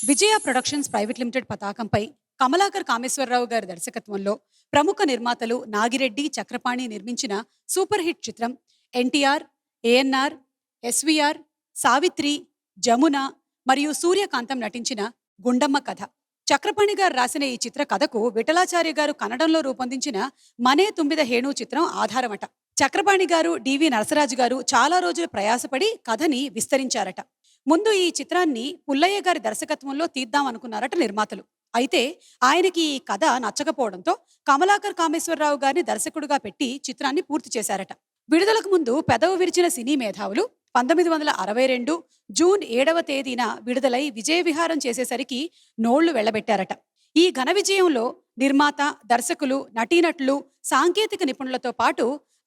విజయ productions private limited పతాకంపై కమలాకర్ కామేశ్వరరావు గారి దర్శకత్వంలో ప్రముఖ నిర్మాతలు నాగిరెడ్డి, చక్రపాణి నిర్మించిన సూపర్ హిట్ చిత్రం ఎన్టీఆర్, ఏఎన్ఆర్, ఎస్వీఆర్, సావిత్రి, జమున మరియు సూర్యకాంతం నటించిన గుండమ్మ కథ. చక్రపాణి గారు రాసిన ఈ చిత్ర కథకు విఠలాచార్య గారు కన్నడంలో రూపొందించిన మనే తుంబిద హేణు చిత్రం ఆధారమట. చక్రపాణి గారు, డివి నరసరాజు గారు చాలా రోజులు ప్రయాసపడి కథని విస్తరించారట. ముందు ఈ చిత్రాన్ని పుల్లయ్య గారి దర్శకత్వంలో తీద్దాం అనుకున్నారట నిర్మాతలు. అయితే ఆయనకి ఈ కథ నచ్చకపోవడంతో కమలాకర్ కామేశ్వరరావు గారిని దర్శకుడుగా పెట్టి చిత్రాన్ని పూర్తి చేశారట. విడుదలకు ముందు పెదవి విరిచిన సినీ మేధావులు 1962 జూన్ 7వ తేదీన విడుదలై విజయ విహారం చేసేసరికి నోళ్లు వెళ్లబెట్టారట. ఈ ఘన విజయంలో నిర్మాత, దర్శకులు, నటీనటులు, సాంకేతిక నిపుణులతో పాటు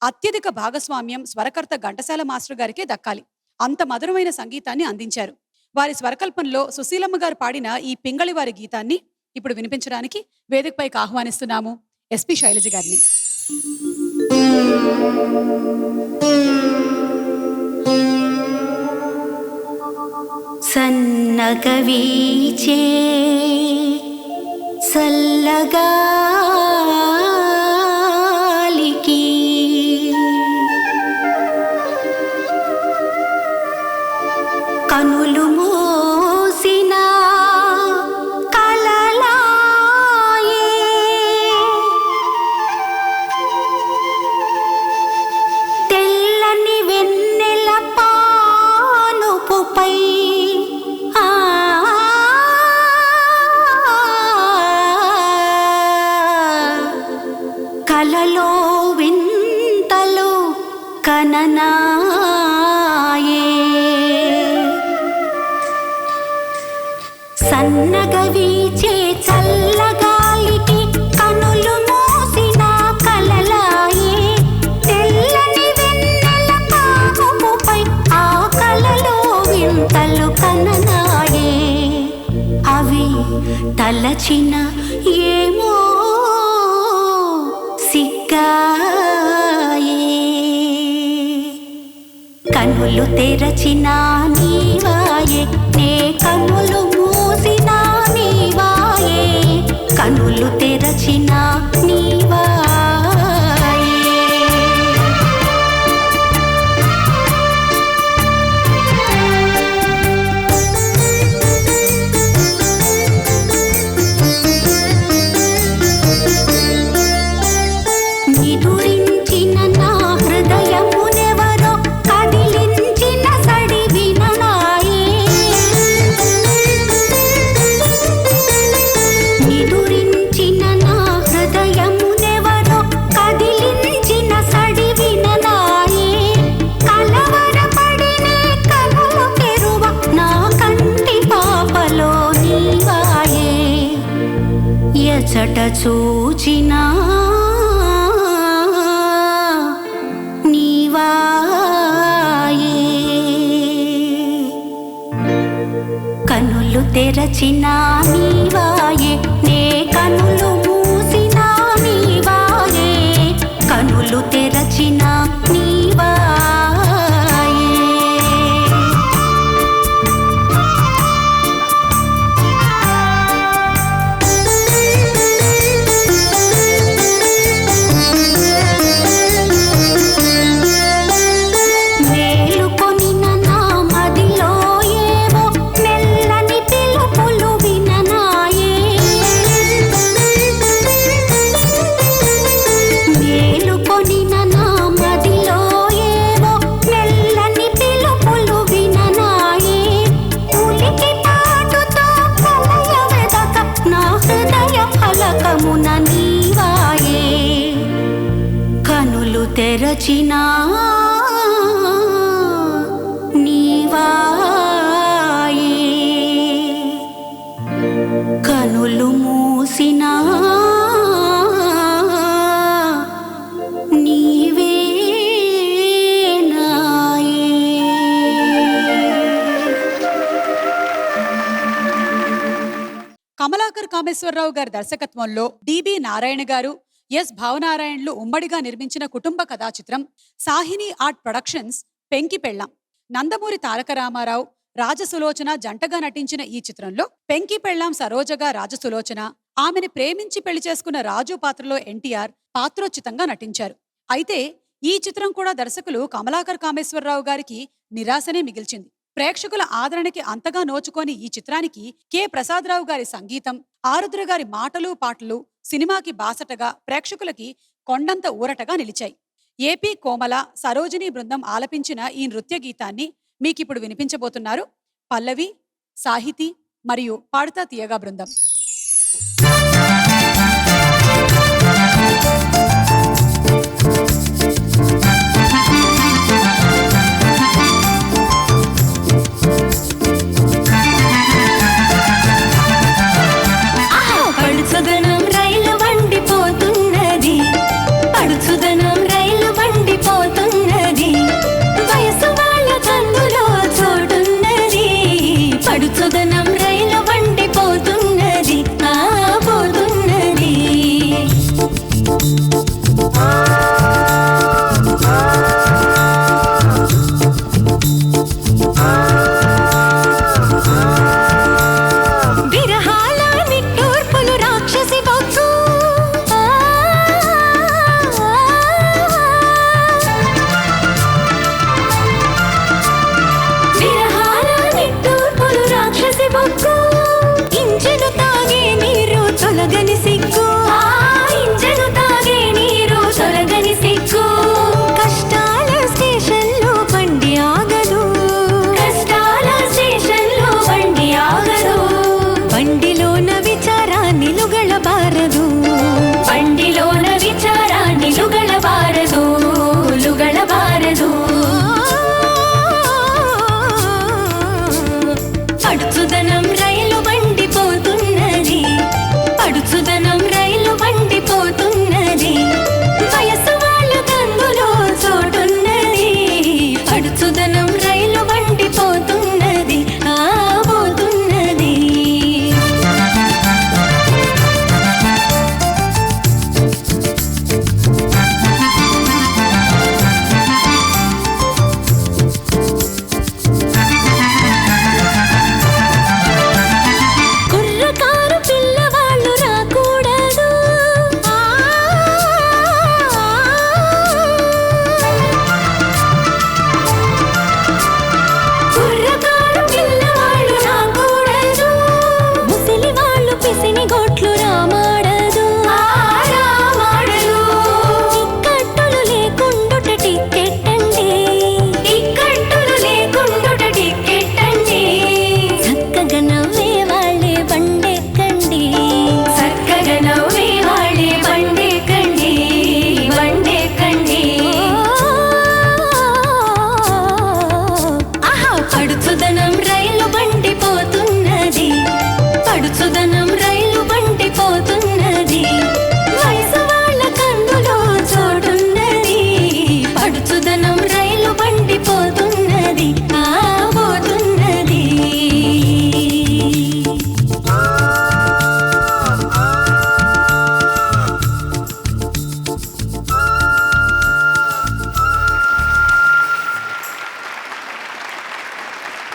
అత్యధిక భాగస్వామ్యం స్వరకర్త ఘంటసాల మాస్టర్ గారికే దక్కాలి. అంత మధురమైన సంగీతాన్ని అందించారు. వారి స్వరకల్పనలో సుశీలమ్మ గారు పాడిన ఈ పింగళి వారి గీతాన్ని ఇప్పుడు వినిపించడానికి వేదికపైకి ఆహ్వానిస్తున్నాము ఎస్పి శైలజ గారిని. సన్నగవీచే సల్లగాలికి కనులు మూసిన కలలాయే తెల్లని వెన్నెల పానుపుపై కలలో వింతలు కననాయే సన్నగవీచే చల్లగాలికి కనులు మూసిన కలలాయే తెల్లని వెన్నెల పానుపుపై ఆ కలలో వింతలు కననాయే అవి తలచిన ఏమో సిగ్గాయే కనులు తెరచిన నీవాయే నే కనులు మూసిన నీవాయే కనులు తెరచిన నీవాయే నిదురించిన నా హృదయమునెవరో కదిలించిన సడి విననాయే నిదురించిన నా హృదయమునెవరో కదిలించిన సడి విననాయే కలవరపడినే కనులు తెరువ నా కంటి పాపలో నీవాయే ఎచట చూచినా నీవాయే కనులు తెరచిన నీవాయే నే కనులు మూసిన నీవాయే కనులు తెరచిన నీవాయే మేలుకొనిన నా మదిలో ఏవో మెల్లని పిలుపులు విననాయే మేలుకొనిన నా మదిలో ఏవో మెల్లని పిలుపులు విననాయే ఉలికి పాటుతో కలయ వెదక నా హృదయ ఫలకమున నీవాయే కనులు తెరచినా నీవాయే కనులు మూసినా నీవే నాయే. కమలాకర్ కామేశ్వరరావు గారి దర్శకత్వంలో డిబి నారాయణ గారు, ఎస్ భావనారాయణలు ఉమ్మడిగా నిర్మించిన కుటుంబ కథా చిత్రం సాహిని ఆర్ట్ ప్రొడక్షన్స్ పెంకి పెళ్ళాం. నందమూరి తారక రామారావు, రాజసులోచన జంటగా నటించిన ఈ చిత్రంలో పెంకి పెళ్ళాం సరోజగా రాజసులోచన, ఆమెని ప్రేమించి పెళ్లి చేసుకున్న రాజు పాత్రలో ఎన్టీఆర్ పాత్రోచితంగా నటించారు. అయితే ఈ చిత్రం కూడా దర్శకులు కమలాకర్ కామేశ్వరరావు గారికి నిరాశనే మిగిల్చింది. ప్రేక్షకుల ఆదరణకి అంతగా నోచుకొని ఈ చిత్రానికి కె ప్రసాదరావు గారి సంగీతం, ఆరుద్ర గారి మాటలు పాటలు సినిమాకి బాసటగా ప్రేక్షకులకి కొండంత ఊరటగా నిలిచాయి. ఏపీ కోమల, సరోజిని బృందం ఆలపించిన ఈ నృత్య గీతాన్ని మీకిప్పుడు వినిపించబోతున్నారు పల్లవి, సాహితి మరియు పాడుతా తీయగా బృందం.